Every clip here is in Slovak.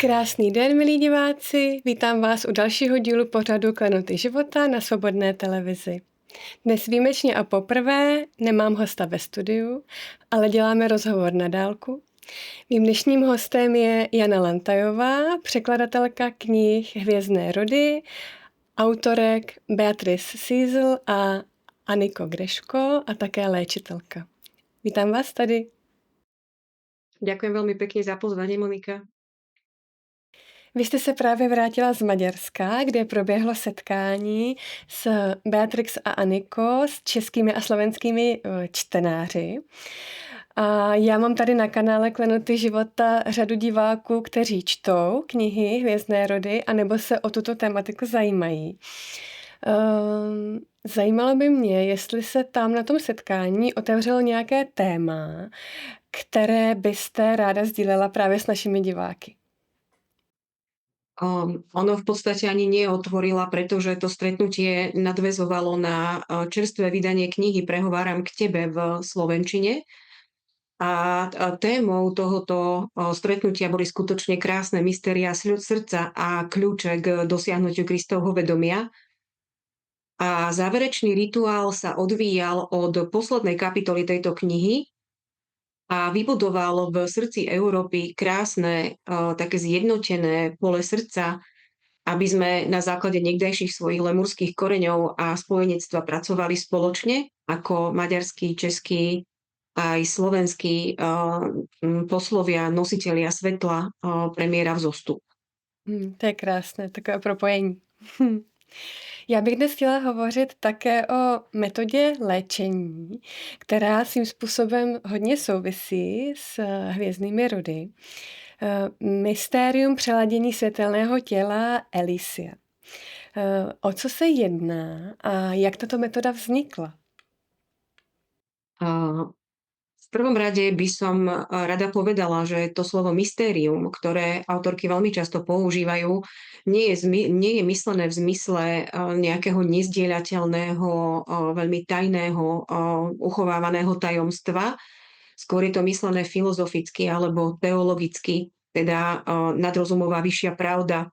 Krásný den, milí diváci, vítám vás u dalšího dílu pořadu Klenoty života na Svobodné televizi. Dnes výjimečně a poprvé nemám hosta ve studiu, ale děláme rozhovor na dálku. Mým dnešním hostem je Jana Lantajová, překladatelka knih Hvězdné rody, autorek Beatrice Siesl a Aniko Greško a také léčitelka. Vítám vás tady. Ďakujem veľmi pekne za pozvanie, Monika. Vy jste se právě vrátila z Maďarska, kde proběhlo setkání s Beatrix a Aniko, s českými a slovenskými čtenáři. A já mám tady na kanále Klenoty života řadu diváků, kteří čtou knihy Hvězdné rody anebo se o tuto tematiku zajímají. Zajímalo by mě, jestli se tam na tom setkání otevřelo nějaké téma, které byste ráda sdílela právě s našimi diváky. Ono v podstate ani neotvorila, pretože to stretnutie nadväzovalo na čerstvé vydanie knihy Prehováram k tebe v slovenčine. A témou tohoto stretnutia boli skutočne krásne mystéria srdca a kľúče k dosiahnutiu Kristovho vedomia. A záverečný rituál sa odvíjal od poslednej kapitoly tejto knihy a vybudoval v srdci Európy krásne, také zjednotené pole srdca, aby sme na základe niekdajších svojich lemurských koreňov a spojenectva pracovali spoločne ako maďarskí, českí aj slovenskí poslovia, nositelia svetla, premiéra vzostup. To je krásné, takové propojení. Já bych dnes chtěla hovořit také o metodě léčení, která svým způsobem hodně souvisí s hvězdnými rody. Mystérium přeladění světelného těla Elysia. O co se jedná a jak tato metoda vznikla? V prvom rade by som rada povedala, že to slovo mystérium, ktoré autorky veľmi často používajú, nie je myslené v zmysle nejakého nezdieľateľného, veľmi tajného, uchovávaného tajomstva. Skôr je to myslené filozoficky alebo teologicky, teda nadrozumová vyššia pravda,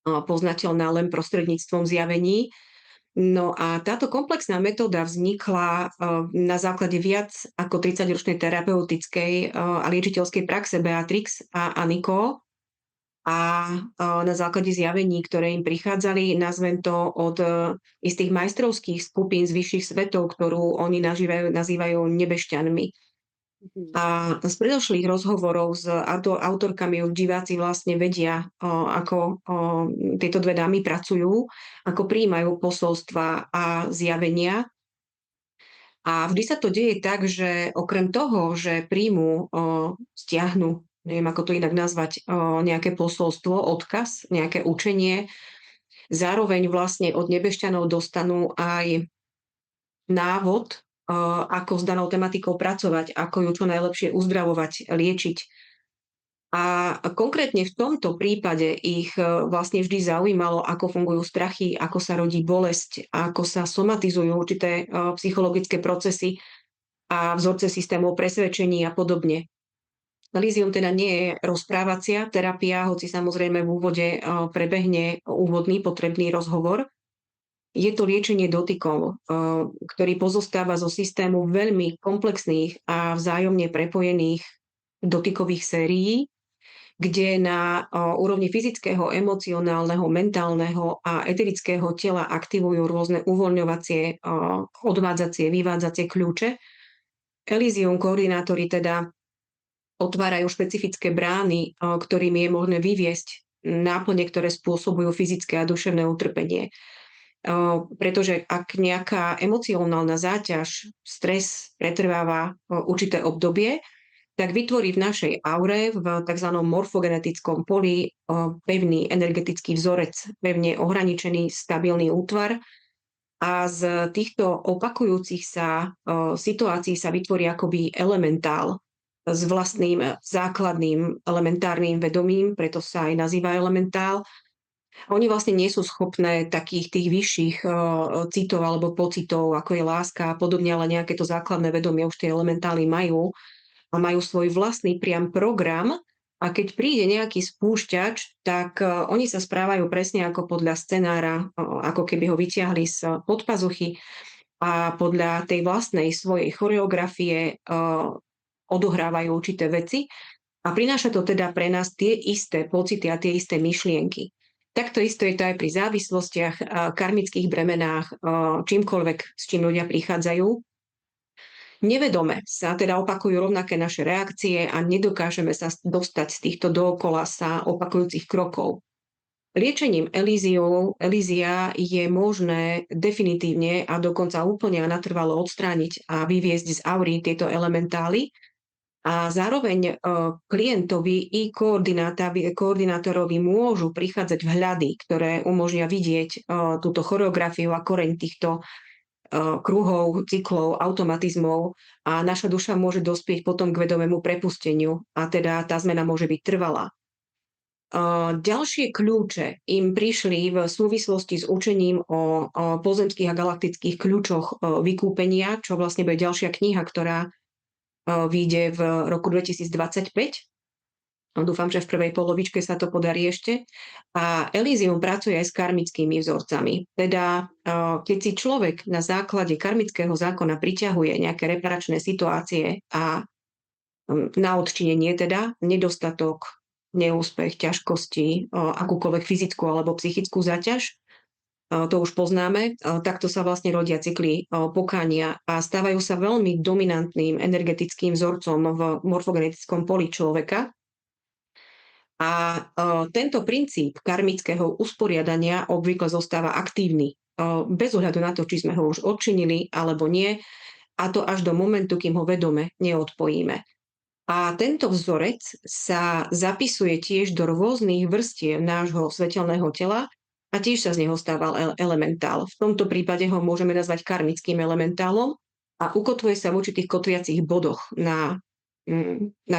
poznateľná len prostredníctvom zjavení. No a táto komplexná metóda vznikla na základe viac ako 30-ročnej terapeutickej a liečiteľskej praxe Beatrix a Aniko a na základe zjavení, ktoré im prichádzali, nazvem to od istých majstrovských skupín z vyšších svetov, ktorú oni nazývajú nebešťanmi. A z predošlých rozhovorov s autorkami už diváci vlastne vedia, ako tieto dve dámy pracujú, ako prijímajú posolstva a zjavenia. A vždy sa to deje tak, že okrem toho, že príjmu, stiahnu, neviem ako to inak nazvať, nejaké posolstvo, odkaz, nejaké učenie, zároveň vlastne od nebešťanov dostanú aj návod, ako s danou tematikou pracovať, ako ju čo najlepšie uzdravovať, liečiť. A konkrétne v tomto prípade ich vlastne vždy zaujímalo, ako fungujú strachy, ako sa rodí bolesť, ako sa somatizujú určité psychologické procesy a vzorce systémov presvedčení a podobne. Elysium teda nie je rozprávacia terapia, hoci samozrejme v úvode prebehne úvodný potrebný rozhovor. Je to liečenie dotykom, ktorý pozostáva zo systému veľmi komplexných a vzájomne prepojených dotykových sérií, kde na úrovni fyzického, emocionálneho, mentálneho a eterického tela aktivujú rôzne uvoľňovacie, odvádzacie, vyvádzacie kľúče. Elysium koordinátori teda otvárajú špecifické brány, ktorými je možné vyviesť náplne, ktoré spôsobujú fyzické a duševné utrpenie. Pretože ak nejaká emocionálna záťaž, stres pretrváva určité obdobie, tak vytvorí v našej aure, v tzv. Morfogenetickom poli pevný energetický vzorec, pevne ohraničený, stabilný útvar a z týchto opakujúcich sa situácií sa vytvorí akoby elementál s vlastným základným elementárnym vedomím, preto sa aj nazýva elementál. Oni vlastne nie sú schopné takých tých vyšších citov alebo pocitov, ako je láska a podobne, ale nejaké to základné vedomie už tie elementály majú a majú svoj vlastný priam program A keď príde nejaký spúšťač, tak oni sa správajú presne ako podľa scenára, ako keby ho vyťahli z podpazuchy a podľa tej vlastnej svojej choreografie odohrávajú určité veci a prináša to teda pre nás tie isté pocity a tie isté myšlienky. Takto isto je to aj pri závislostiach, karmických bremenách, čímkoľvek, s čím ľudia prichádzajú. Nevedome sa teda opakujú rovnaké naše reakcie a nedokážeme sa dostať z týchto dookola sa opakujúcich krokov. Liečením Elízia je možné definitívne a dokonca úplne a natrvalo odstrániť a vyviesť z aury tieto elementály a zároveň klientovi i koordinátorovi môžu prichádzať vhľady, ktoré umožnia vidieť túto choreografiu a koreň týchto kruhov, cyklov, automatizmov a naša duša môže dospieť potom k vedomému prepusteniu a teda tá zmena môže byť trvalá. Ďalšie kľúče im prišli v súvislosti s učením o pozemských a galaktických kľúčoch vykúpenia, čo vlastne bude ďalšia kniha, ktorá vyjde v roku 2025. Dúfam, že v prvej polovičke sa to podarí ešte. A Elysium pracuje aj s karmickými vzorcami. Teda, keď si človek na základe karmického zákona priťahuje nejaké reparačné situácie a na odčinenie teda, nedostatok, neúspech, ťažkosti, akúkoľvek fyzickú alebo psychickú záťaž, to už poznáme, takto sa vlastne rodia cykly pokánia a stávajú sa veľmi dominantným energetickým vzorcom v morfogenetickom poli človeka. A tento princíp karmického usporiadania obvykle zostáva aktívny, bez ohľadu na to, či sme ho už odčinili alebo nie, a to až do momentu, kým ho vedome neodpojíme. A tento vzorec sa zapisuje tiež do rôznych vrstiev nášho svetelného tela a tiež sa z neho stával elementál. V tomto prípade ho môžeme nazvať karmickým elementálom a ukotvuje sa v určitých kotviacich bodoch na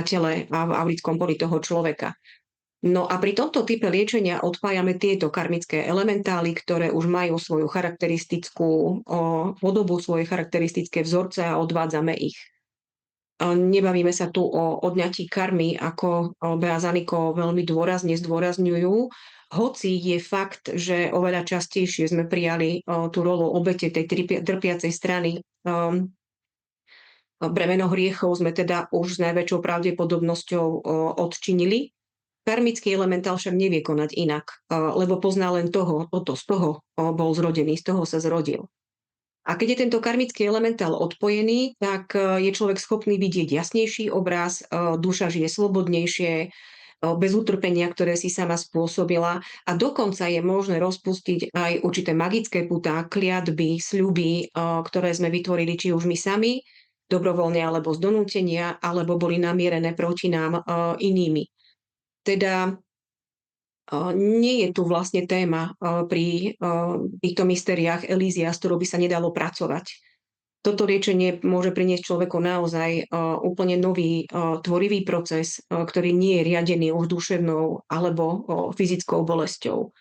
tele a v aurickom poli toho človeka. No a pri tomto type liečenia odpájame tieto karmické elementály, ktoré už majú svoju charakteristickú podobu, svoje charakteristické vzorce a odvádzame ich. Nebavíme sa tu o odňatí karmy, ako Bea Zaniko veľmi dôrazne zdôrazňujú, hoci je fakt, že oveľa častejšie sme prijali tú rolu obete tej trpiacej strany. Bremeno hriechov sme teda už s najväčšou pravdepodobnosťou odčinili. Karmický elementál však nevie konať inak, lebo pozná len toho, z toho bol zrodený, z toho sa zrodil. A keď je tento karmický elementál odpojený, tak je človek schopný vidieť jasnejší obraz, duša žije slobodnejšie, bez utrpenia, ktoré si sama spôsobila a dokonca je možné rozpustiť aj určité magické putá, kliatby, sľuby, ktoré sme vytvorili či už my sami, dobrovoľne alebo z donútenia, alebo boli namierené proti nám inými. Teda nie je tu vlastne téma pri týchto mystériách Elízia, s ktorou by sa nedalo pracovať. Toto liečenie môže priniesť človeku naozaj úplne nový tvorivý proces, ktorý nie je riadený už duševnou alebo fyzickou bolesťou.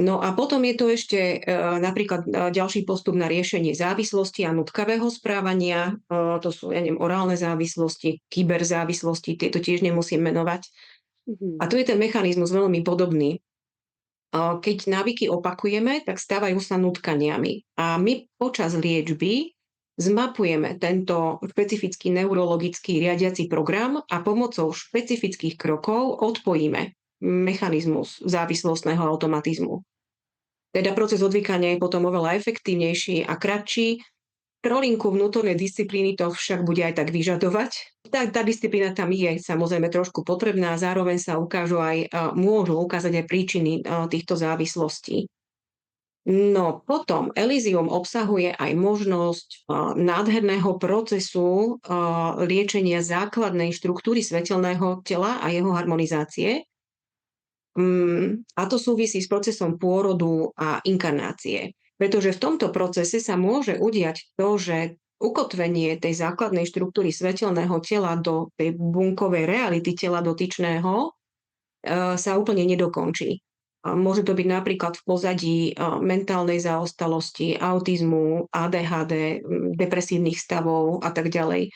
No a potom je tu ešte napríklad ďalší postup na riešenie závislosti a nutkavého správania. To sú, orálne závislosti, kyberzávislosti, tieto tiež nemusím menovať. A tu je ten mechanizmus veľmi podobný. Keď návyky opakujeme, tak stávajú sa nutkaniami. A my počas liečby zmapujeme tento špecifický neurologický riadiaci program a pomocou špecifických krokov odpojíme mechanizmus závislostného automatizmu. Teda proces odvykania je potom oveľa efektívnejší a kratší. Trolinku vnútornej disciplíny to však bude aj tak vyžadovať. Tá disciplína tam je samozrejme trošku potrebná, zároveň sa môžu ukázať aj príčiny týchto závislostí. No potom Elysium obsahuje aj možnosť nádherného procesu liečenia základnej štruktúry svetelného tela a jeho harmonizácie. A to súvisí s procesom pôrodu a inkarnácie. Pretože v tomto procese sa môže udiať to, že ukotvenie tej základnej štruktúry svetelného tela do tej bunkovej reality tela dotyčného sa úplne nedokončí. Môže to byť napríklad v pozadí mentálnej zaostalosti, autizmu, ADHD, depresívnych stavov a tak ďalej.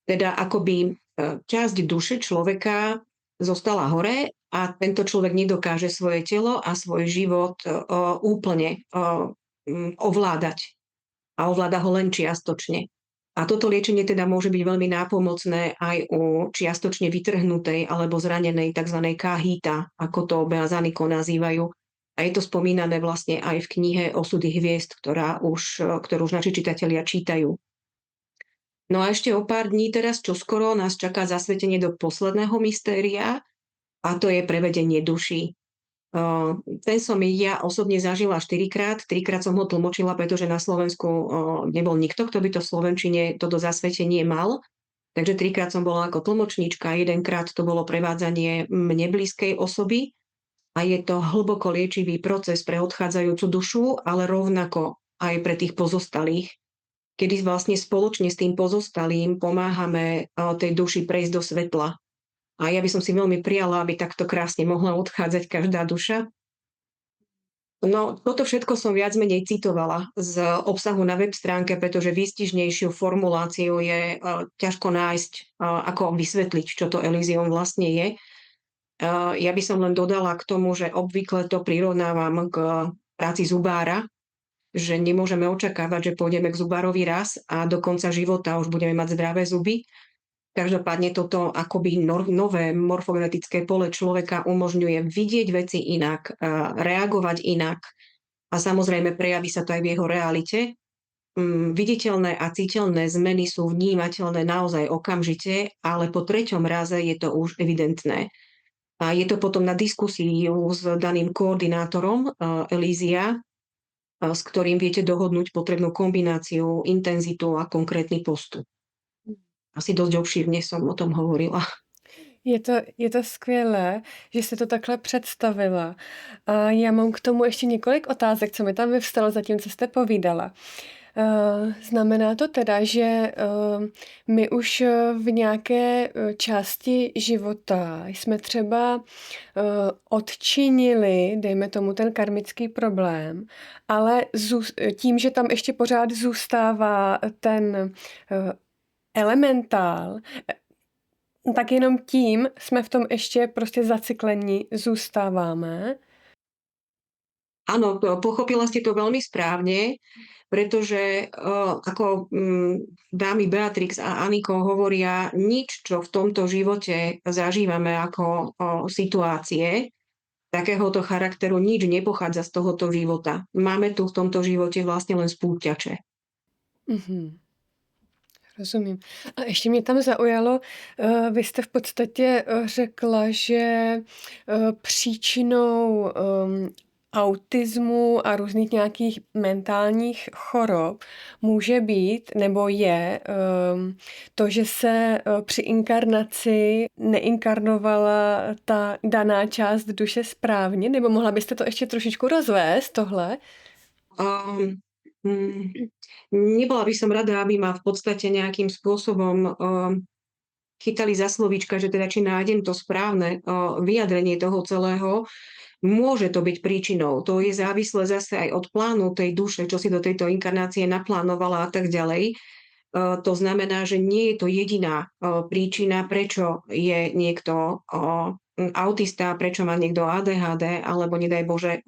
Teda akoby časť duše človeka zostala hore a tento človek nedokáže svoje telo a svoj život úplne ovládať a ovláda ho len čiastočne. A toto liečenie teda môže byť veľmi nápomocné aj u čiastočne vytrhnutej alebo zranenej tzv. Kahíta, ako to Beazaniko nazývajú. A je to spomínané vlastne aj v knihe Osudy hviezd, ktorú už naši čitatelia čítajú. No a ešte o pár dní teraz, čoskoro nás čaká zasvetenie do posledného mystéria, a to je prevedenie duší. Ten som ja osobne zažila 4-krát. 3-krát som ho tlmočila, pretože na Slovensku nebol nikto, kto by to v slovenčine toto zasvetenie mal. Takže 3-krát som bola ako tlmočníčka, 1-krát to bolo prevádzanie mne blízkej osoby a je to hlboko liečivý proces pre odchádzajúcu dušu, ale rovnako aj pre tých pozostalých, kedy vlastne spoločne s tým pozostalým pomáhame tej duši prejsť do svetla. A ja by som si veľmi prijala, aby takto krásne mohla odchádzať každá duša. No, toto všetko som viac menej citovala z obsahu na web stránke, pretože výstižnejšiu formuláciu je ťažko nájsť, ako vysvetliť, čo to Elysium vlastne je. Ja by som len dodala k tomu, že obvykle to prirovnávam k práci zubára, že nemôžeme očakávať, že pôjdeme k zubárovi raz a do konca života už budeme mať zdravé zuby. Každopádne toto akoby nové morfogenetické pole človeka umožňuje vidieť veci inak, reagovať inak a samozrejme prejaví sa to aj v jeho realite. Viditeľné a citeľné zmeny sú vnímateľné naozaj okamžite, ale po 3. raze je to už evidentné. A je to potom na diskusiu s daným koordinátorom Elysia, s ktorým viete dohodnúť potrebnú kombináciu, intenzitu a konkrétny postup. Asi dosť obšírne som o tom hovorila. Je to skvělé, že jste to takhle představila. A já mám k tomu ještě několik otázek, co mi tam vyvstalo zatím, co jste povídala. Znamená to teda, že my už v nějaké části života jsme třeba odčinili, dejme tomu, ten karmický problém, ale tím, že tam ještě pořád zůstává ten elementál, tak jenom tím jsme v tom ešte proste zacyklení zůstáváme. Áno, pochopila ste to veľmi správne, pretože ako dámy Beatrix a Aniko hovoria, nič, čo v tomto živote zažívame ako situácie takéhoto charakteru, nič nepochádza z tohoto života. Máme tu v tomto živote vlastne len spúšťače. Rozumím. A ještě mě tam zaujalo, vy jste v podstatě řekla, že příčinou autismu a různých nějakých mentálních chorob může být nebo je to, že se při inkarnaci neinkarnovala ta daná část duše správně, nebo mohla byste to ještě trošičku rozvést tohle? Nebola by som rada, aby ma v podstate nejakým spôsobom chytali za slovíčka, že teda či nájdem to správne vyjadrenie toho celého. Môže to byť príčinou. To je závislé zase aj od plánu tej duše, čo si do tejto inkarnácie naplánovala a tak ďalej. To znamená, že nie je to jediná príčina, prečo je niekto autista, prečo má niekto ADHD, alebo nedaj Bože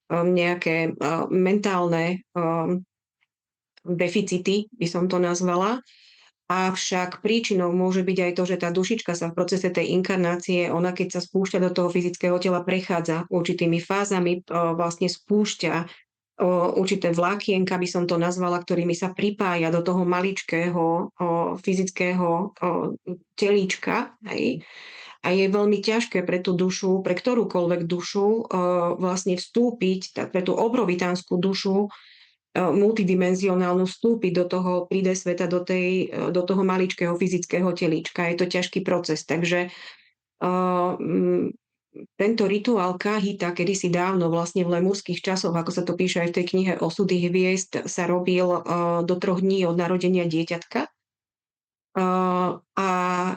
nejaké mentálne deficity, by som to nazvala. Avšak príčinou môže byť aj to, že tá dušička sa v procese tej inkarnácie, ona keď sa spúšťa do toho fyzického tela, prechádza určitými fázami, vlastne spúšťa určité vlákienka, by som to nazvala, ktorými sa pripája do toho maličkého fyzického telíčka. Hej. A je veľmi ťažké pre tú dušu, pre ktorúkoľvek dušu vlastne vstúpiť, pre tú obrovitánsku dušu multidimenzionálnu vstúpiť do toho 3D sveta, do toho maličkého fyzického telíčka. Je to ťažký proces. Takže tento rituál Kahita kedysi dávno vlastne v lemúrskych časoch, ako sa to píše aj v tej knihe Osudy hviezd, sa robil do 3 dní od narodenia dieťatka. A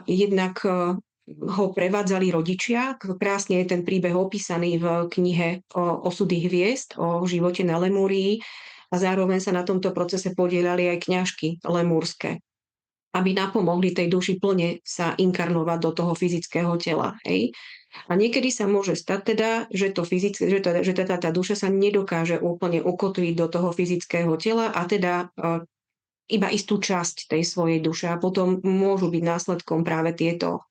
jednak ho prevádzali rodičia. Krásne je ten príbeh opísaný v knihe Osudy hviezd o živote na Lemúrii a zároveň sa na tomto procese podieľali aj kňažky lemúrske. aby napomohli tej duši plne sa inkarnovať do toho fyzického tela. Hej? A niekedy sa môže stať teda, že, že teda tá duša sa nedokáže úplne ukotviť do toho fyzického tela a teda iba istú časť tej svojej duše. A potom môžu byť následkom práve tieto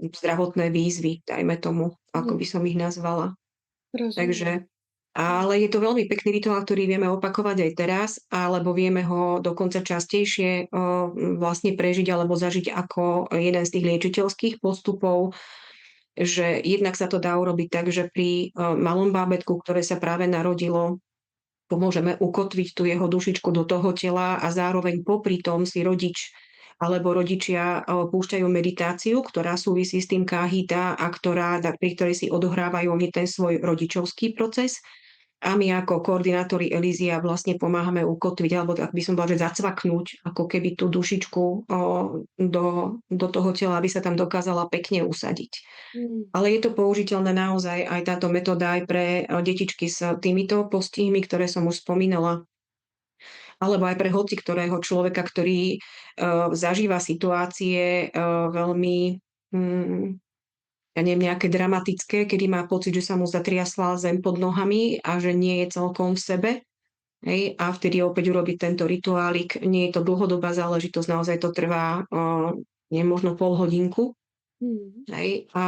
zdravotné výzvy, dajme tomu, ako by som ich nazvala. Rozumím. Takže, ale je to veľmi pekný rituál, ktorý vieme opakovať aj teraz, alebo vieme ho dokonca častejšie vlastne prežiť alebo zažiť ako jeden z tých liečiteľských postupov, že jednak sa to dá urobiť tak, že pri malom bábätku, ktoré sa práve narodilo, pomôžeme ukotviť tú jeho dušičku do toho tela a zároveň popri tom si rodič alebo rodičia púšťajú meditáciu, ktorá súvisí s tým káhita a pri ktorej si odohrávajú oni ten svoj rodičovský proces. A my ako koordinátori Elízia vlastne pomáhame ukotviť, alebo ak by som bola, že zacvaknúť ako keby tú dušičku do toho tela, aby sa tam dokázala pekne usadiť. Ale je to použiteľné naozaj aj táto metóda aj pre detičky s týmito postihmi, ktoré som už spomínala, alebo aj pre hoci ktorého človeka, ktorý zažíva situácie veľmi ja neviem, nejaké dramatické, kedy má pocit, že sa mu zatriasla zem pod nohami a že nie je celkom v sebe. Hej, a vtedy opäť urobiť tento rituálik. Nie je to dlhodobá záležitosť, naozaj to trvá možno pol hodinku. Hej, a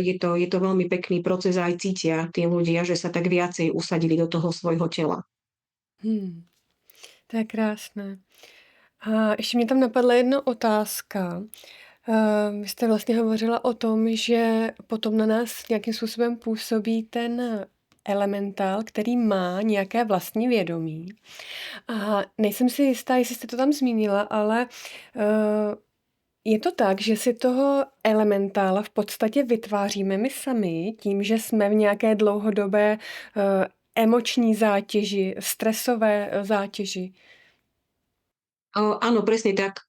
je to veľmi pekný proces, aj cítia tí ľudia, že sa tak viacej usadili do toho svojho tela. To je krásné. A ještě mě tam napadla jedna otázka. Vy jste vlastně hovořila o tom, že potom na nás nějakým způsobem působí ten elementál, který má nějaké vlastní vědomí. A nejsem si jistá, jestli jste to tam zmínila, ale je to tak, že si toho elementála v podstatě vytváříme my sami tím, že jsme v nějaké dlouhodobé emoční zátěži, stresové zátěži. Áno, presne tak.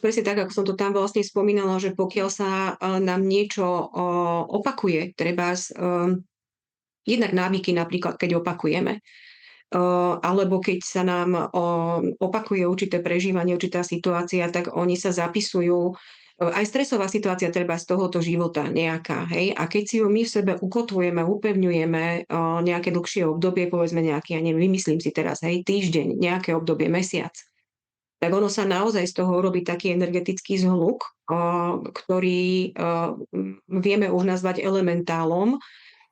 Presne tak, ako som to tam vlastne spomínala, že pokiaľ sa nám niečo opakuje, trebárs jednak návyky napríklad, keď opakujeme, alebo keď sa nám opakuje určité prežívanie, určitá situácia, tak oni sa zapisujú. Aj stresová situácia treba z tohoto života nejaká, hej? A keď si ju my v sebe ukotvujeme, upevňujeme nejaké dlhšie obdobie, povedzme nejaký, ja neviem, vymyslím si teraz, hej, týždeň, nejaké obdobie, mesiac, tak ono sa naozaj z toho robí taký energetický zhluk, ktorý vieme už nazvať elementálom.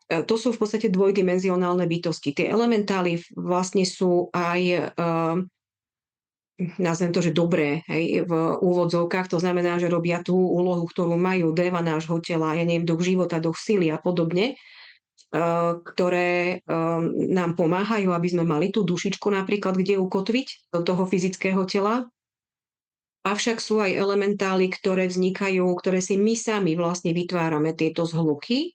To sú v podstate dvojdimenzionálne bytosti. Tie elementály vlastne sú aj nazvem to, že dobré, hej, v úvodzovkách, to znamená, že robia tú úlohu, ktorú majú déva nášho tela, ja neviem, duch života, duch sily a podobne, ktoré nám pomáhajú, aby sme mali tú dušičku napríklad kde ukotviť do toho fyzického tela. Avšak sú aj elementály, ktoré vznikajú, ktoré si my sami vlastne vytvárame tieto zhluky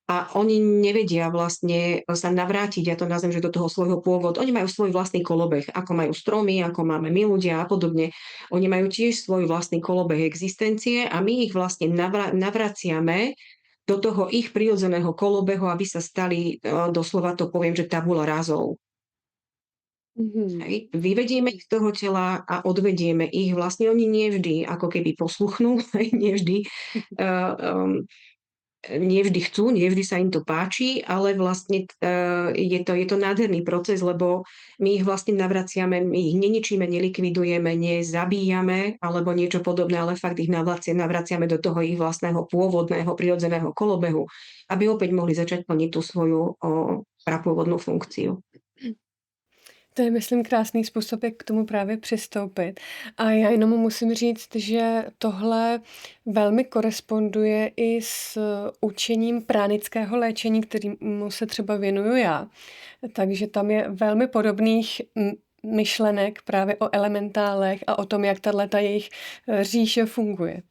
a oni nevedia vlastne sa navrátiť, ja to nazvem, že do toho svojho pôvodu. Oni majú svoj vlastný kolobeh, ako majú stromy, ako máme my ľudia a podobne. Oni majú tiež svoj vlastný kolobeh existencie a my ich vlastne navraciame do toho ich prirodzeného kolobehu, aby sa stali, doslova to poviem, že tabula rázov. Hej. Vyvedieme ich z toho tela a odvedieme ich. Vlastne oni nevždy ako keby posluchnú, nevždy chcú, nevždy sa im to páči, ale vlastne je to nádherný proces, lebo my ich vlastne navraciame, my ich neničíme, nelikvidujeme, nezabíjame alebo niečo podobné, ale fakt ich navraciame do toho ich vlastného pôvodného, prirodzeného kolobehu, aby opäť mohli začať plniť tú svoju prapôvodnú funkciu. To je, myslím, krásný způsob, jak k tomu právě přistoupit. A já jenom musím říct, že tohle velmi koresponduje i s učením pránického léčení, kterému se třeba věnuju já. Takže tam je velmi podobných myšlenek právě o elementálech a o tom, jak tato jejich říše funguje.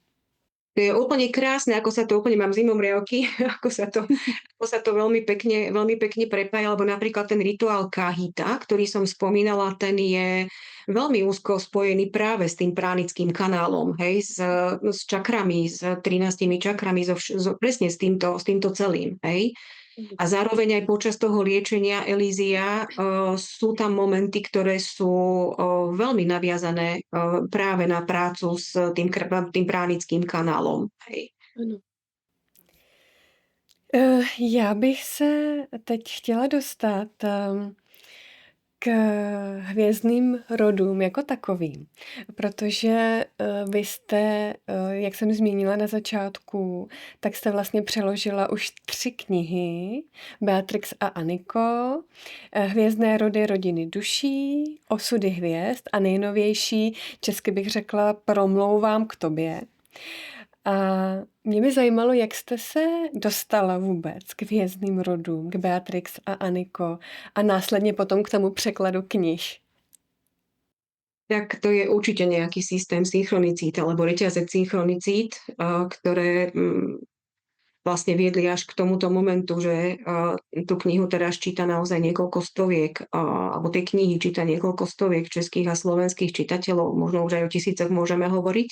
To je úplne krásne, ako sa to úplne mám zimomriavky, ako sa to veľmi pekne prepája, alebo napríklad ten rituál káhita, ktorý som spomínala, ten je veľmi úzko spojený práve s tým pránickým kanálom, hej, s čakrami, s 13 čakrami, presne s týmto celým, hej. Mhm. A zároveň aj počas toho liečenia Elízia sú tam momenty, ktoré sú veľmi naviazané práve na prácu s tým pránickým kanálom. Hej. Ano. Já bych se teď chtěla dostat k hvězdným rodům jako takovým, protože vy jste, jak jsem zmínila na začátku, tak jste vlastně přeložila už 3 knihy, Beatrix a Aniko, Hvězdné rody rodiny duší, Osudy hvězd a nejnovější, česky bych řekla, Promlouvám k tobě. A mě by zajímalo, jak jste se dostala vůbec k hvězdným rodům, k Beatrix a Aniko a následně potom k tomu překladu knih. Tak to je určite nejaký systém synchronicít alebo reťazec synchronicít, ktoré vlastne viedli až k tomuto momentu, že tú knihu teraz číta naozaj niekoľko stoviek, alebo tie knihy číta niekoľko stoviek českých a slovenských čitateľov, možno už aj o tisícoch môžeme hovoriť.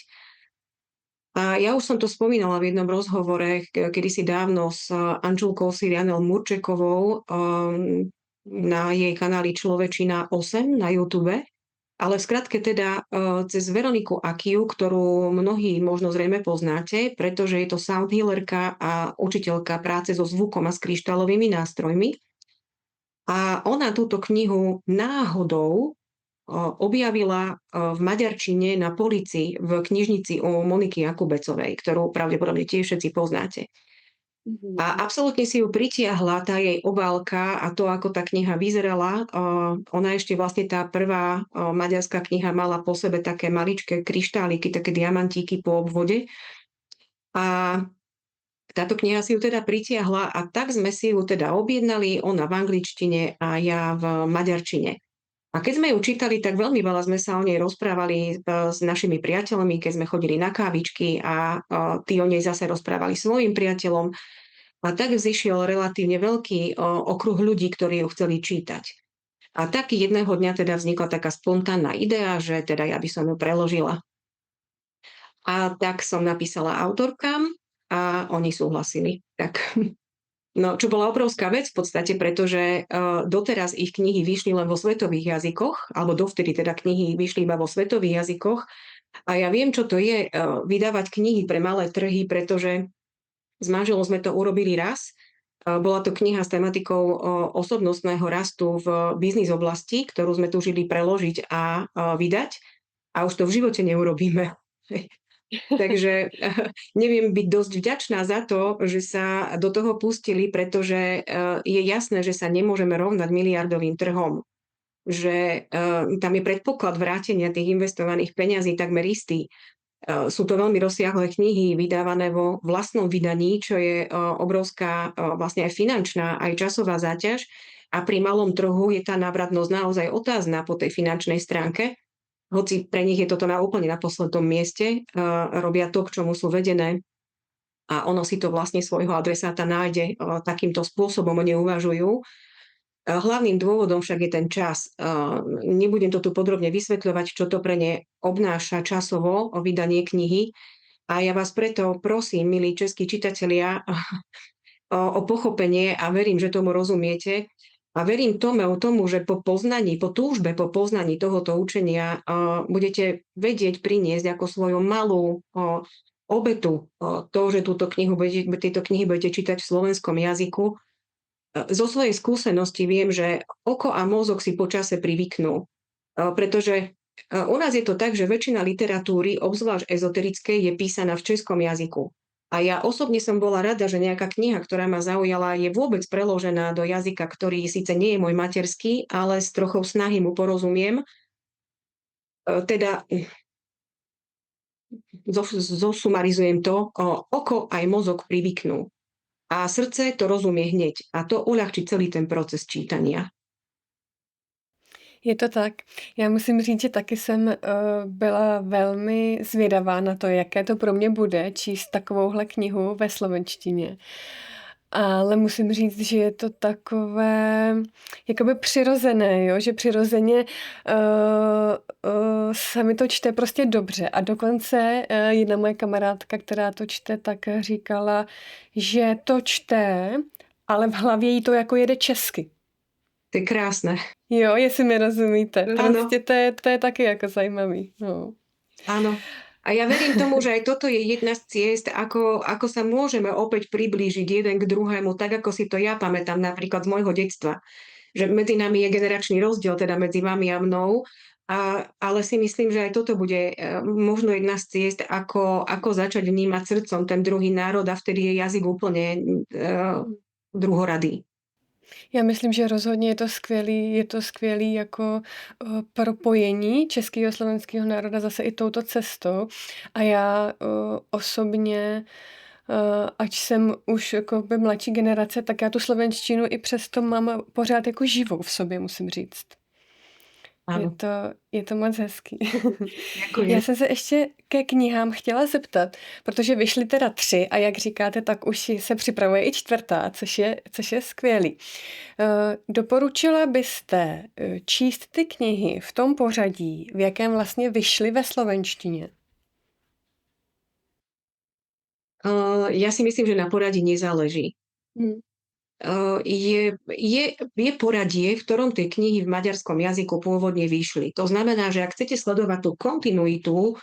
A ja už som to spomínala v jednom rozhovore kedysi dávno s Anželkou Sirianel Murčekovou na jej kanáli Človečina 8 na YouTube. Ale v skratke teda cez Veroniku Akiu, ktorú mnohí možno zrejme poznáte, pretože je to sound healerka a učiteľka práce so zvukom a s kryštálovými nástrojmi. A ona túto knihu náhodou objavila v maďarčine na polici v knižnici u Moniky Jakubecovej, ktorú pravdepodobne tiež všetci poznáte. A absolútne si ju pritiahla tá jej obálka a to, ako tá kniha vyzerala. Ona ešte vlastne tá prvá maďarská kniha mala po sebe také maličké kryštáliky, také diamantíky po obvode. A táto kniha si ju teda pritiahla a tak sme si ju teda objednali, ona v angličtine a ja v maďarčine. A keď sme ju čítali, tak veľmi veľa sme sa o nej rozprávali s našimi priateľmi, keď sme chodili na kávičky a tí o nej zase rozprávali svojim priateľom. A tak vzýšiel relatívne veľký okruh ľudí, ktorí ju chceli čítať. A tak jedného dňa teda vznikla taká spontánna idea, že teda ja by som ju preložila. A tak som napísala autorkám a oni súhlasili. Tak no, čo bola obrovská vec v podstate, pretože doteraz ich knihy vyšli len vo svetových jazykoch, alebo dovtedy teda knihy vyšli iba vo svetových jazykoch. A ja viem, čo to je vydávať knihy pre malé trhy, pretože s manželom sme to urobili raz. Bola to kniha s tematikou osobnostného rastu v biznis oblasti, ktorú sme túžili preložiť a vydať. A už to v živote neurobíme. Takže neviem byť dosť vďačná za to, že sa do toho pustili, pretože je jasné, že sa nemôžeme rovnať miliardovým trhom. Že tam je predpoklad vrátenia tých investovaných peňazí takmer istý. Sú to veľmi rozsiahle knihy vydávané vo vlastnom vydaní, čo je obrovská vlastne aj finančná, aj časová záťaž. A pri malom trhu je tá návratnosť naozaj otázna po tej finančnej stránke. Hoci pre nich je toto úplne na poslednom mieste, robia to, k čomu sú vedené a ono si to vlastne svojho adresáta nájde takýmto spôsobom, oni uvažujú. Hlavným dôvodom však je ten čas. Nebudem to tu podrobne vysvetľovať, čo to pre ne obnáša časovo o vydanie knihy. A ja vás preto prosím, milí českí čitatelia, o pochopenie a verím, že tomu rozumiete. A verím tomu, že po túžbe po poznaní tohoto učenia budete vedieť priniesť ako svoju malú obetu to, že tieto knihy budete čítať v slovenskom jazyku. Zo svojej skúsenosti viem, že oko a mozog si počase privyknú, pretože u nás je to tak, že väčšina literatúry, obzvlášť ezoterickej, je písaná v českom jazyku. A ja osobne som bola rada, že nejaká kniha, ktorá ma zaujala, je vôbec preložená do jazyka, ktorý síce nie je môj materský, ale s trochou snahy mu porozumiem. Teda zosumarizujem to, oko aj mozog privyknú. A srdce to rozumie hneď. A to uľahčí celý ten proces čítania. Je to tak. Já musím říct, že taky jsem byla velmi zvědavá na to, jaké to pro mě bude číst takovouhle knihu ve slovenštině. Ale musím říct, že je to takové jakoby přirozené, jo? Že přirozeně se mi to čte prostě dobře. A dokonce jedna moje kamarádka, která to čte, tak říkala, že to čte ale v hlavě jí to jako jede česky. To je krásne. Jo, jestli mi rozumíte. Áno. Prostě to je taky jako zajímavý. No. Áno. A ja verím tomu, že aj toto je jedna z ciest, ako sa môžeme opäť priblížiť jeden k druhému, tak ako si to ja pamätám napríklad z môjho detstva. Že medzi nami je generačný rozdiel, teda medzi vami a mnou, ale si myslím, že aj toto bude možno jedna z ciest, ako začať vnímať srdcom ten druhý národ a vtedy je jazyk úplne druhoradý. Já myslím, že rozhodně je to skvělý jako propojení českého a slovenského národa zase i touto cestou. A já osobně, ať jsem už jako by mladší generace, tak já tu slovenštinu i přesto mám pořád jako živou v sobě, musím říct. Áno. Je to moc hezký. Ďakujem. Já jsem se ještě ke knihám chtěla zeptat, protože vyšly teda 3 a jak říkáte, tak už se připravuje i 4., což je skvělý. Doporučila byste číst ty knihy v tom pořadí, v jakém vlastně vyšly ve slovenštině? Ja si myslím, že na poradí nezáleží. Je poradie, v ktorom tie knihy v maďarskom jazyku pôvodne vyšli. To znamená, že ak chcete sledovať tú kontinuitu,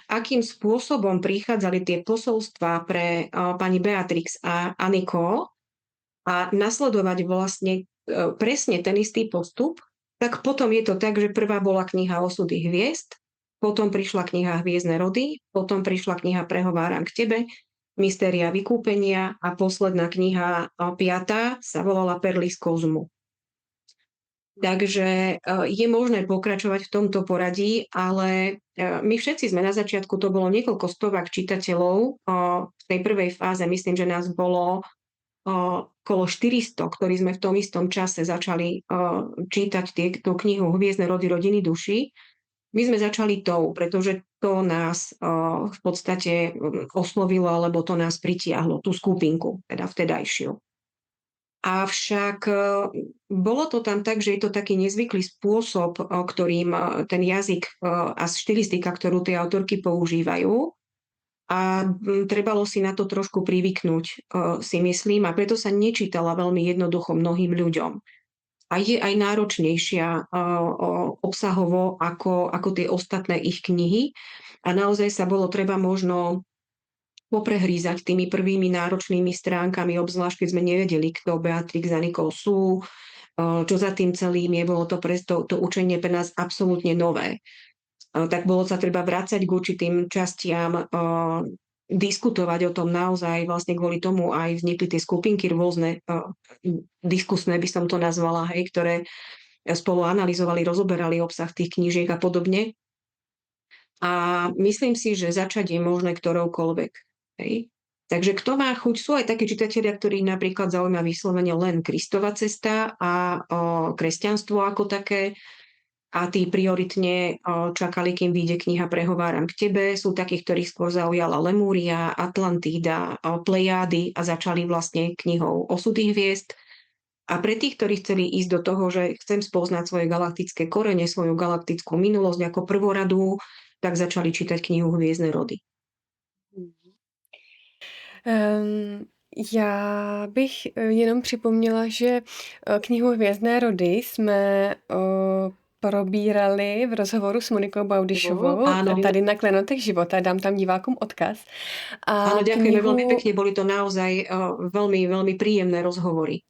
akým spôsobom prichádzali tie posolstvá pre pani Beatrix a Aniko a nasledovať vlastne presne ten istý postup, tak potom je to tak, že prvá bola kniha Osudy hviezd, potom prišla kniha Hviezdne rody, potom prišla kniha Prehováram k tebe, Mystéria vykúpenia a posledná kniha 5. sa volala Perly z Kozmu. Takže je možné pokračovať v tomto poradí, ale my všetci sme na začiatku, to bolo niekoľko stovák čitateľov. V tej prvej fáze myslím, že nás bolo okolo 400, ktorí sme v tom istom čase začali čítať tú knihu Hviezdne rody, rodiny duší. My sme začali pretože to nás v podstate oslovilo, alebo to nás pritiahlo, tú skupinku, teda vtedajšiu. Avšak bolo to tam tak, že je to taký nezvyklý spôsob, ktorým ten jazyk a štilistika, ktorú tie autorky používajú. A trebalo si na to trošku privyknúť, si myslím, a preto sa nečítala veľmi jednoducho mnohým ľuďom. A je aj náročnejšia obsahovo ako tie ostatné ich knihy. A naozaj sa bolo treba možno poprehrízať tými prvými náročnými stránkami, obzvlášť keď sme nevedeli, kto Beatrix a Nicole sú, čo za tým celým je, bolo to to učenie pre nás absolútne nové. Tak bolo sa treba vrácať k určitým častiam, diskutovať o tom naozaj, vlastne kvôli tomu aj vznikli tie skupinky rôzne, diskusné by som to nazvala, ktoré spolu analyzovali, rozoberali obsah tých knížiek a podobne. A myslím si, že začať je možné ktoroukoľvek. Takže kto má chuť, sú aj takí čitatelia, ktorých napríklad zaujíma vyslovene len Kristova cesta a kresťanstvo ako také, a tí prioritne čakali, kým vyjde kniha Prehováram k tebe. Sú takí, ktorých skôr zaujala Lemúria, Atlantída, Plejády a začali vlastne knihou Osudy hviezd. A pre tých, ktorí chceli ísť do toho, že chcem spoznať svoje galaktické korene, svoju galaktickú minulosť ako prvoradú, tak začali čítať knihu Hviezdne rody. Já bych jenom připomněla, že knihu Hvězdné rody jsme probírali v rozhovoru s Monikou Baudyšovou, tady na Klenotech života, dám tam divákům odkaz. Áno, ďakujeme veľmi pekne, boli to naozaj veľmi, veľmi príjemné rozhovory.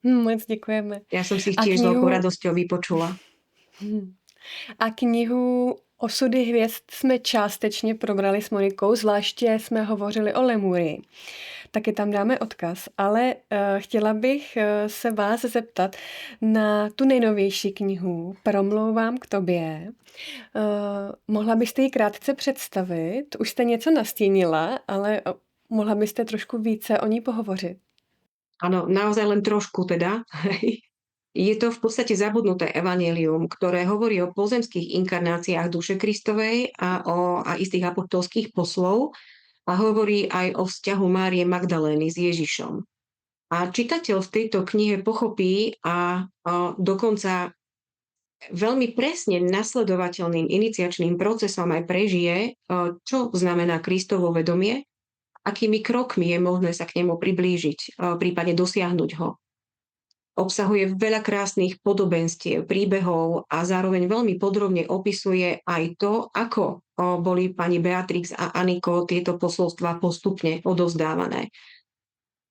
Moc děkujeme. Ja som si ich tiež s veľkou radosťou vypočula. A knihu Osudy hvězd jsme částečně probrali s Monikou, zvláště jsme hovořili o Lemurii. Taky tam dáme odkaz, ale chtěla bych se vás zeptat na tu nejnovější knihu Promlouvám k tobě. Mohla byste ji krátce představit? Už jste něco nastínila, ale mohla byste trošku více o ní pohovořit. Áno, naozaj len trošku teda. Je to v podstate zabudnuté evanjelium, ktoré hovorí o pozemských inkarnáciách duše Kristovej a istých apoštolských poslov a hovorí aj o vzťahu Márie Magdalény s Ježišom. A čitateľ v tejto knihe pochopí a dokonca veľmi presne nasledovateľným iniciačným procesom aj prežije, čo znamená Kristovo vedomie akými krokmi je možné sa k nemu priblížiť, prípadne dosiahnuť ho. Obsahuje veľa krásnych podobenstiev, príbehov a zároveň veľmi podrobne opisuje aj to, ako boli pani Beatrix a Aniko tieto posolstvá postupne odovzdávané.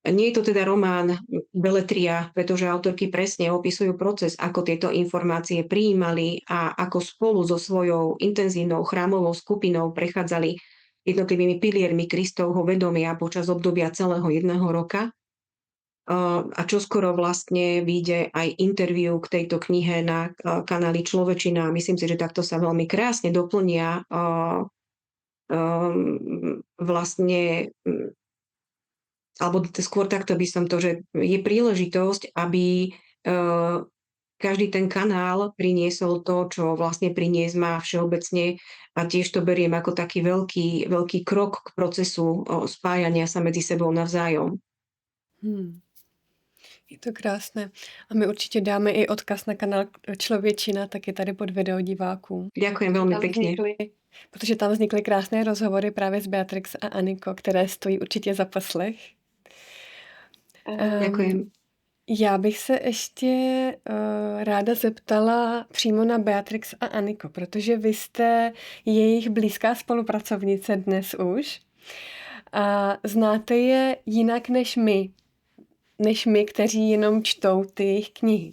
Nie je to teda román beletria, pretože autorky presne opisujú proces, ako tieto informácie prijímali a ako spolu so svojou intenzívnou chrámovou skupinou prechádzali jednotlivými piliermi Kristovho vedomia počas obdobia celého jedného roka. A čoskoro vlastne vyjde aj interview k tejto knihe na kanáli Človečina. Myslím si, že takto sa veľmi krásne doplnia vlastne, alebo skôr takto by som to, že je príležitosť, aby každý ten kanál priniesol to, čo vlastne priniesť má všeobecne, a tiež to beriem ako taký veľký krok k procesu spájania sa medzi sebou navzájom. Je to krásné. A my určitě dáme i odkaz na kanál Člověčina, tak je tady pod video divákům. Ďakujem veľmi pekne. Protože tam vznikly krásné rozhovory právě s Beatrix a Aniko, které stojí určitě za poslech. Ďakujem. Já bych se ještě ráda zeptala přímo na Beatrix a Aniko, protože vy jste jejich blízká spolupracovnice dnes už a znáte je jinak než my, kteří jenom čtou ty jejich knihy.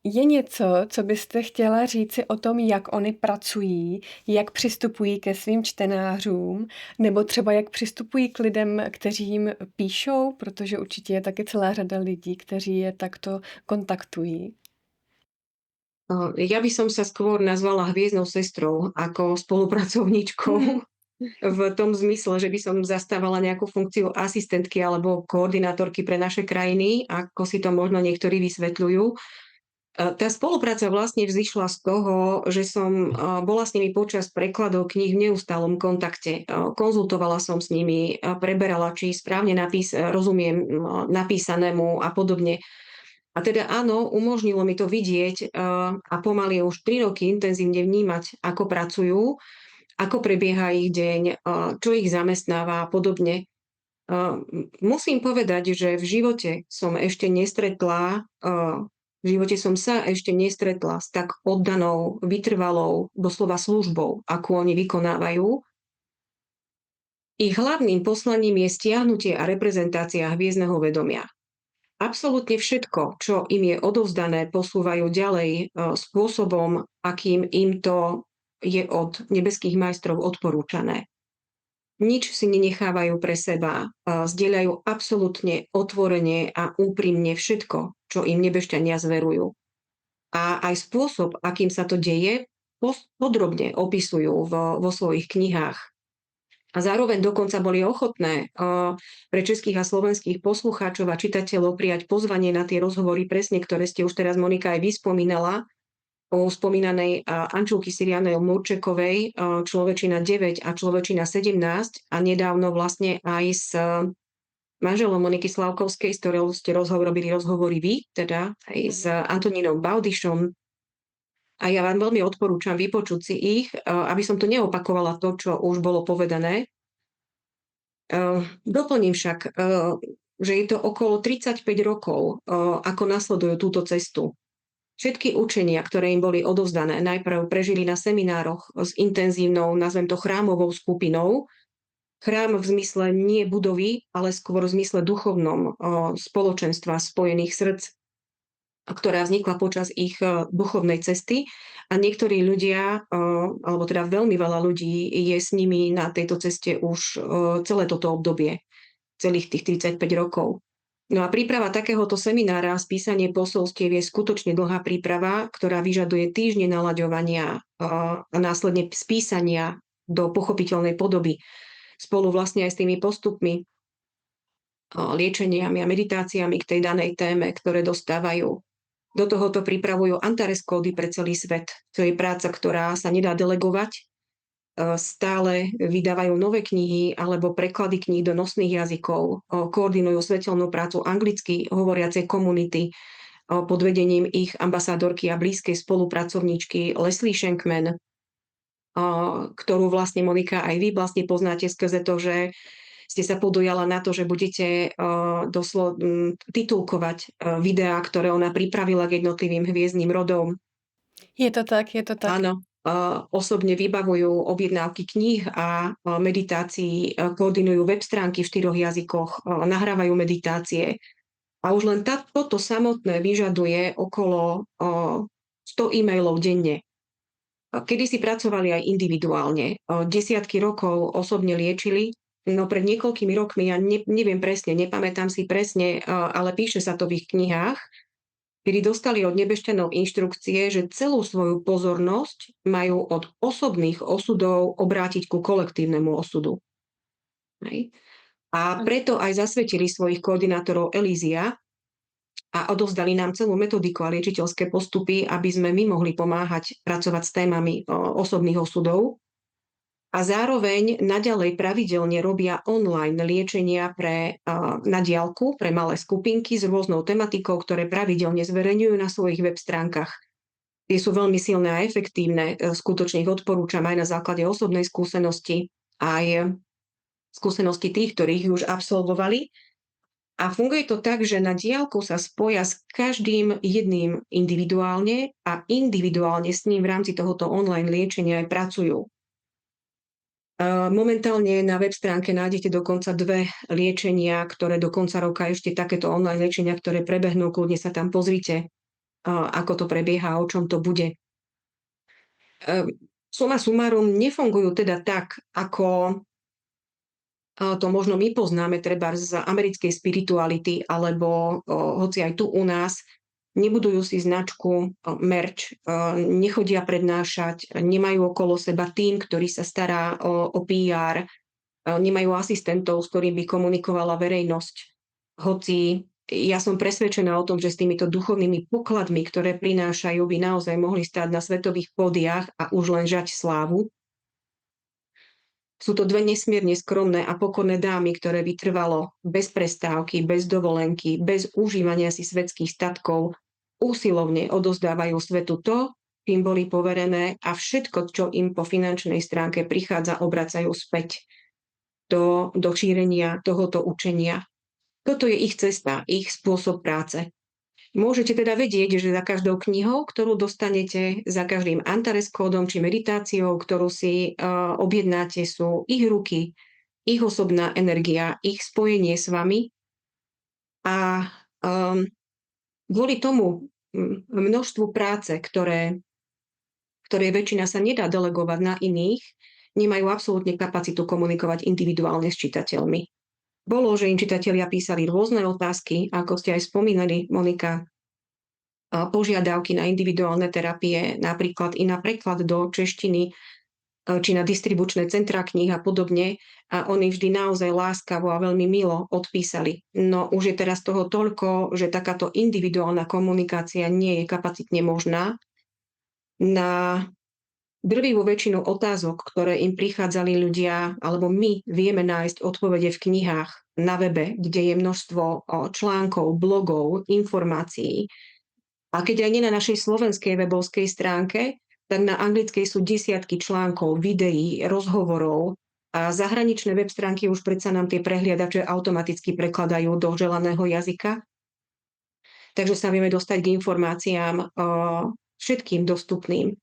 Je něco, co byste chtěla říci o tom, jak oni pracují, jak přistupují ke svým čtenářům, nebo třeba jak přistupují k lidem, kteří jim píšou, protože určitě je taky celá řada lidí, kteří je takto kontaktují. Ja by som sa skôr nazvala hviezdnou sestrou ako spolupracovníčkou. V tom zmysle, že by som zastávala nejakú funkciu asistentky alebo koordinátorky pre naše krajiny, ako si to možno niektorí vysvetľujú. Tá spolupráca vlastne vzýšla z toho, že som bola s nimi počas prekladov kníh v neustálom kontakte. Konzultovala som s nimi, preberala, či správne rozumiem napísanému a podobne. A teda áno, umožnilo mi to vidieť a pomaly už 3 roky intenzívne vnímať, ako pracujú, ako prebieha ich deň, čo ich zamestnáva a podobne. Musím povedať, že v živote som sa ešte nestretla s tak oddanou, vytrvalou, doslova službou, akú oni vykonávajú. Ich hlavným poslaním je stiahnutie a reprezentácia hviezdneho vedomia. Absolútne všetko, čo im je odovzdané, posúvajú ďalej spôsobom, akým im to je od nebeských majstrov odporúčané. Nič si nenechávajú pre seba, zdieľajú absolútne otvorene a úprimne všetko, čo im nebešťania zverujú. A aj spôsob, akým sa to deje, podrobne opisujú vo svojich knihách. A zároveň dokonca boli ochotné pre českých a slovenských poslucháčov a čitateľov prijať pozvanie na tie rozhovory presne, ktoré ste už teraz, Monika, aj vy spomínala, o spomínanej Ančulky Sirianej Murčekovej, Človečina 9 a Človečina 17 a nedávno vlastne aj s manželom Moniky Slavkovskej, s ktorou ste robili rozhovory vy, teda aj s Antonínou Baudyšom. A ja vám veľmi odporúčam vypočuť si ich, aby som to neopakovala to, čo už bolo povedané. Doplním však, že je to okolo 35 rokov, ako nasledujú túto cestu. Všetky učenia, ktoré im boli odovzdané, najprv prežili na seminároch s intenzívnou, nazvem to chrámovou skupinou. Chrám v zmysle nie budovy, ale skôr v zmysle duchovnom spoločenstva spojených srdc, ktorá vznikla počas ich duchovnej cesty. A niektorí ľudia, alebo teda veľmi veľa ľudí je s nimi na tejto ceste už celé toto obdobie, celých tých 35 rokov. No a príprava takéhoto seminára a spísanie posolstiev je skutočne dlhá príprava, ktorá vyžaduje týždne nalaďovania a následne spísania do pochopiteľnej podoby. Spolu vlastne aj s tými postupmi, liečeniami a meditáciami k tej danej téme, ktoré dostávajú. Do tohoto pripravujú Antares kódy pre celý svet. To je práca, ktorá sa nedá delegovať. Stále vydávajú nové knihy alebo preklady kníh do nosných jazykov, koordinujú svetelnú prácu anglicky hovoriacej komunity pod vedením ich ambasádorky a blízkej spolupracovníčky Leslie Shankman, ktorú vlastne, Monika, aj vy vlastne poznáte skrze to, že ste sa podujala na to, že budete titulkovať videá, ktoré ona pripravila k jednotlivým hviezdnym rodom. Je to tak, je to tak. Áno, osobne vybavujú objednávky kníh a meditácií, koordinujú web stránky v 4 jazykoch, nahrávajú meditácie. A už len toto samotné vyžaduje okolo 100 e-mailov denne. Kedy si pracovali aj individuálne. Desiatky rokov osobne liečili. No pred niekoľkými rokmi, ja neviem presne, nepamätám si presne, ale píše sa to v ich knihách, kedy dostali od nebešťanov inštrukcie, že celú svoju pozornosť majú od osobných osudov obrátiť ku kolektívnemu osudu. Hej. A preto aj zasvetili svojich koordinátorov Elízia a odovzdali nám celú metodiku a liečiteľské postupy, aby sme my mohli pomáhať pracovať s témami osobných osudov. A zároveň naďalej pravidelne robia online liečenia na diaľku pre malé skupinky s rôznou tematikou, ktoré pravidelne zverejňujú na svojich web stránkach. Tie sú veľmi silné a efektívne. Skutočne ich odporúčam aj na základe osobnej skúsenosti, aj skúsenosti tých, ktorých už absolvovali. A funguje to tak, že na diaľku sa spoja s každým jedným individuálne a individuálne s ním v rámci tohoto online liečenia aj pracujú. Momentálne na web stránke nájdete dokonca 2 liečenia, ktoré do konca roka ešte takéto online liečenia, ktoré prebehnú, kľudne sa tam pozrite, ako to prebieha, o čom to bude. Suma sumárum nefungujú teda tak, ako to možno my poznáme treba z americkej spirituality, alebo hoci aj tu u nás, nebudujú si značku, merch, nechodia prednášať, nemajú okolo seba tím, ktorý sa stará o PR, nemajú asistentov, s ktorým by komunikovala verejnosť. Hoci ja som presvedčená o tom, že s týmito duchovnými pokladmi, ktoré prinášajú, by naozaj mohli stáť na svetových pódiách a už len žať slávu. Sú to 2 nesmierne skromné a pokorné dámy, ktoré vytrvalo bez prestávky, bez dovolenky, bez užívania si svetských statkov, úsilovne odozdávajú svetu to, čím boli poverené a všetko, čo im po finančnej stránke prichádza, obracajú späť do šírenia tohoto učenia. Toto je ich cesta, ich spôsob práce. Môžete teda vedieť, že za každou knihou, ktorú dostanete, za každým Antares kódom či meditáciou, ktorú si objednáte, sú ich ruky, ich osobná energia, ich spojenie s vami. A kvôli tomu množstvu práce, ktoré väčšina sa nedá delegovať na iných, nemajú absolútne kapacitu komunikovať individuálne s čitateľmi. Bolo, že im čitatelia písali rôzne otázky, ako ste aj spomínali, Monika, požiadavky na individuálne terapie, napríklad i na preklad do češtiny, či na distribučné centrá kníh a podobne. A oni vždy naozaj láskavo a veľmi milo odpísali. No už je teraz toho toľko, že takáto individuálna komunikácia nie je kapacitne možná. Na drvivú väčšinu otázok, ktoré im prichádzali ľudia, alebo my vieme nájsť odpovede v knihách na webe, kde je množstvo článkov, blogov, informácií. A keď aj nie na našej slovenskej webovskej stránke, tak na anglickej sú desiatky článkov, videí, rozhovorov a zahraničné web stránky už predsa nám tie prehliadače automaticky prekladajú do želaného jazyka. Takže sa vieme dostať k informáciám všetkým dostupným.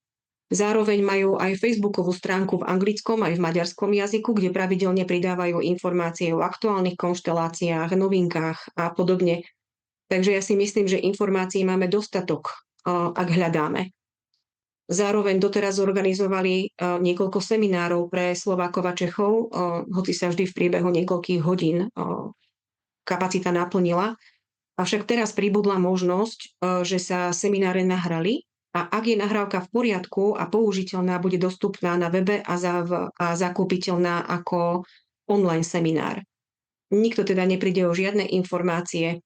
Zároveň majú aj facebookovú stránku v anglickom aj v maďarskom jazyku, kde pravidelne pridávajú informácie o aktuálnych konšteláciách, novinkách a podobne. Takže ja si myslím, že informácií máme dostatok, ak hľadáme. Zároveň doteraz zorganizovali niekoľko seminárov pre Slovákov a Čechov, hoci sa vždy v priebehu niekoľkých hodín kapacita naplnila. Avšak teraz pribudla možnosť, že sa semináre nahrali a ak je nahrávka v poriadku a použiteľná, bude dostupná na webe a zakúpiteľná ako online seminár. Nikto teda nepríde o žiadne informácie.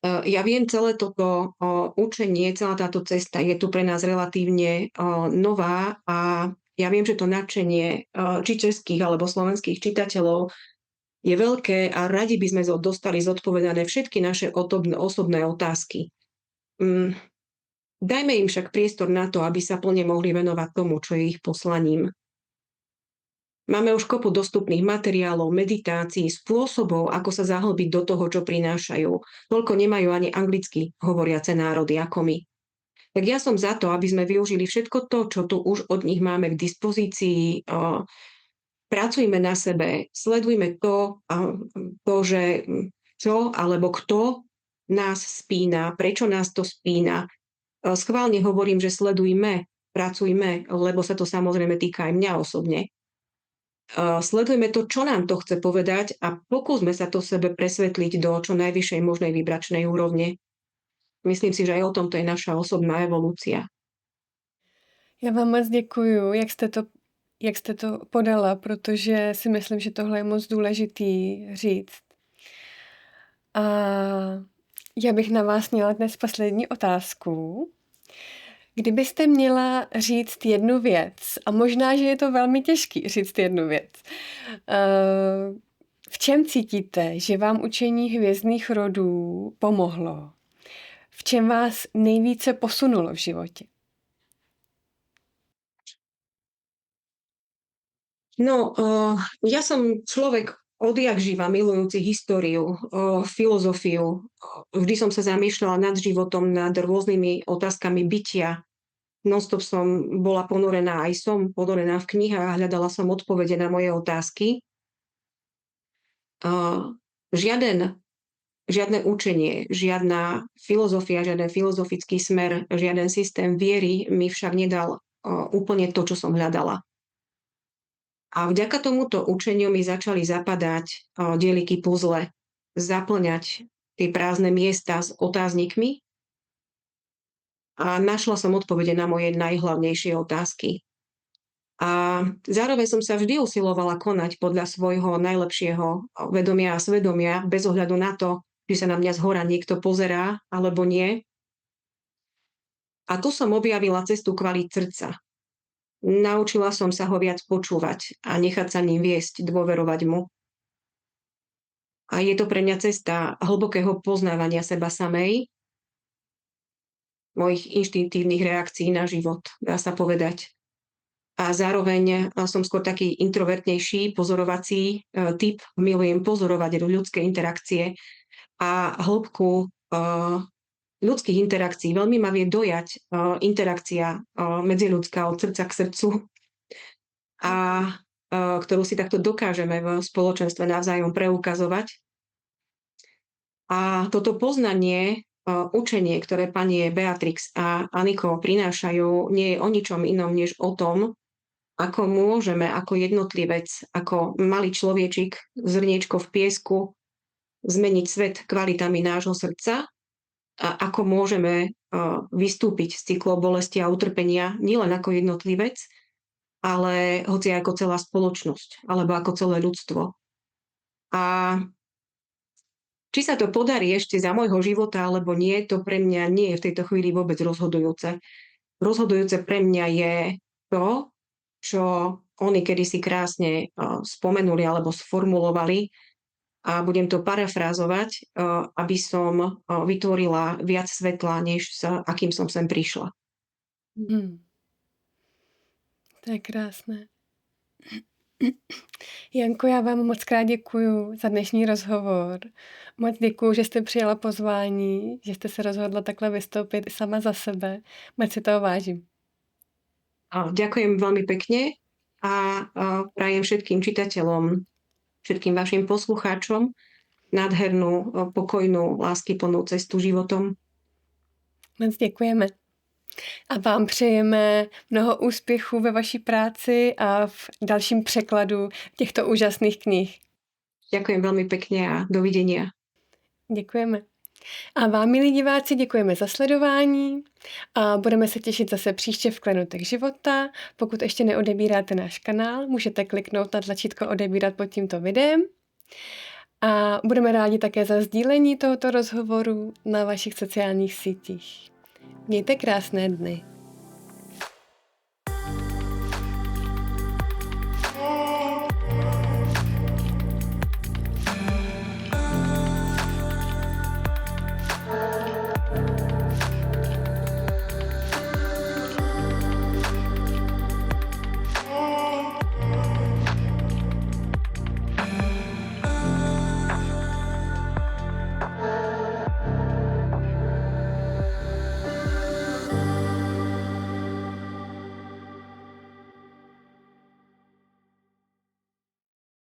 Ja viem, celé toto učenie, celá táto cesta je tu pre nás relatívne nová a ja viem, že to nadšenie či českých alebo slovenských čitateľov je veľké a radi by sme dostali zodpovedané všetky naše osobné otázky. Dajme im však priestor na to, aby sa plne mohli venovať tomu, čo je ich poslaním. Máme už kopu dostupných materiálov, meditácií, spôsobov, ako sa zahlbiť do toho, čo prinášajú. Toľko nemajú ani anglicky hovoriace národy ako my. Tak ja som za to, aby sme využili všetko to, čo tu už od nich máme k dispozícii. Pracujme na sebe, sledujme to, že čo alebo kto nás spína, prečo nás to spína. Schválne hovorím, že sledujme, pracujme, lebo sa to samozrejme týka aj mňa osobne. Sledujme to, čo nám to chce povedať a pokúsme sa to sebe presvetliť do čo najvyššej možnej vibračnej úrovne. Myslím si, že aj o tomto je naša osobná evolúcia. Já vám moc děkuju, jak jste to podala, protože si myslím, že tohle je moc důležitý říct. A já bych na vás měla dnes poslední otázku. Kdybyste měla říct jednu věc, a možná, že je to velmi těžký říct jednu věc, v čem cítíte, že vám učení hvězdných rodů pomohlo? V čem vás nejvíce posunulo v životě? No, ja som človek odjak živa milujúci históriu, filozofiu. Vždy som sa zamýšľala nad životom, nad rôznymi otázkami bytia. Non-stop som bola ponorená, aj som ponorená v knihách a hľadala som odpovede na moje otázky. Žiadne učenie, žiadna filozofia, žiaden filozofický smer, žiaden systém viery mi však nedal úplne to, čo som hľadala. A vďaka tomuto učeniu mi začali zapadať dieliky puzle, zaplňať tie prázdne miesta s otáznikmi a našla som odpovede na moje najhlavnejšie otázky. A zároveň som sa vždy usilovala konať podľa svojho najlepšieho vedomia a svedomia, bez ohľadu na to, či sa na mňa zhora niekto pozerá alebo nie. A tu som objavila cestu kvalít srdca. Naučila som sa ho viac počúvať a nechať sa ním viesť, dôverovať mu. A je to pre mňa cesta hlbokého poznávania seba samej, mojich inštinktívnych reakcií na život, dá sa povedať. A zároveň som skôr taký introvertnejší, pozorovací typ, milujem pozorovať ľudské interakcie a hĺbku ľudských interakcií. Veľmi ma vie dojať interakcia medziľudská od srdca k srdcu a ktorú si takto dokážeme v spoločenstve navzájom preukazovať. A toto poznanie, učenie, ktoré pani Beatrix a Aniko prinášajú, nie je o ničom inom, než o tom, ako môžeme ako jednotlivec, ako malý človečik, zrniečko v piesku, zmeniť svet kvalitami nášho srdca a ako môžeme vystúpiť z cyklov bolesti a utrpenia nielen ako jednotlivec, ale hoci ako celá spoločnosť, alebo ako celé ľudstvo. A či sa to podarí ešte za môjho života, alebo nie, to pre mňa nie je v tejto chvíli vôbec rozhodujúce. Rozhodujúce pre mňa je to, čo oni kedysi krásne spomenuli alebo sformulovali, a budem to parafrázovať, aby som vytvorila viac svetla, než akým som sem prišla. To je krásné. Janko, já vám moc krát děkuju za dnešní rozhovor. Moc děkuju, že jste přijala pozvání, že jste se rozhodla takhle vystoupit sama za sebe. Moc si toho vážím. Ďakujem veľmi pekne a prajem všetkým čitateľom, všetkým vašim poslucháčom nádhernú, pokojnú, láskyplnú cestu životom. Moc děkujeme. A vám přejeme mnoho úspěchů ve vaší práci a v dalším překladu těchto úžasných knih. Ďakujem veľmi pekne a dovidenia. Děkujeme. A vám, milí diváci, děkujeme za sledování a budeme se těšit zase příště v Klenotech života. Pokud ještě neodebíráte náš kanál, můžete kliknout na tlačítko odebírat pod tímto videem. A budeme rádi také za sdílení tohoto rozhovoru na vašich sociálních sítích. Mějte krásné dny.